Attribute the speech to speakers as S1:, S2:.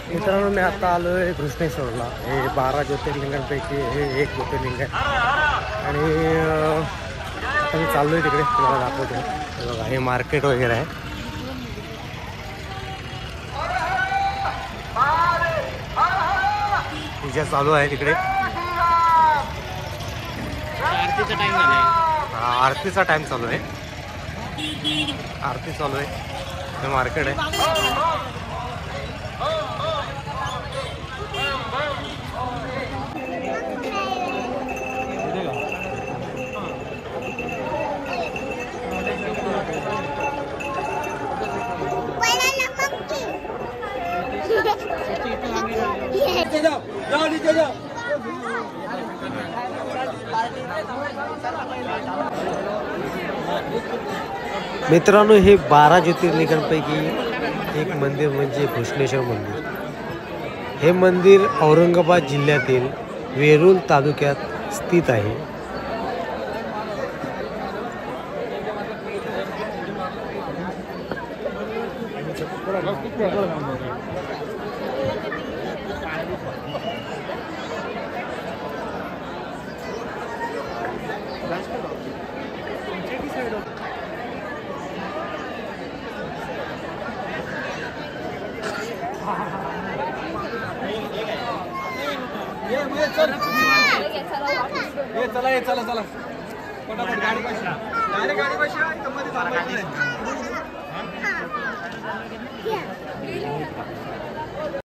S1: मित्रांनो मी आता आलो आहे घृष्णेश्वरला. हे 12 ज्योतिर्लिंगांपैकी हे एक ज्योतिर्लिंग आहे आणि आता मी चाललो आहे तिकडे, तुम्हाला दाखवतो. हे बघा, हे मार्केट वगैरे आहे. पूजा चालू आहे तिकडे.
S2: आरतीचा टाइम झालाय.
S1: हा, आरतीचा टाइम चालू आहे. आरती चालू आहे. हे मार्केट आहे. मित्रांनो, हे 12 ज्योतिर्लिंगांपैकी एक मंदिर म्हणजे घृष्णेश्वर मंदिर. हे मंदिर औरंगाबाद जिल्ह्यातील वेरूळ तालुक्यात स्थित आहे.
S3: चला चला फटाफट गाडी पाशी डायरेक्ट गाडी पाशी मध्ये थांबायचं नाही.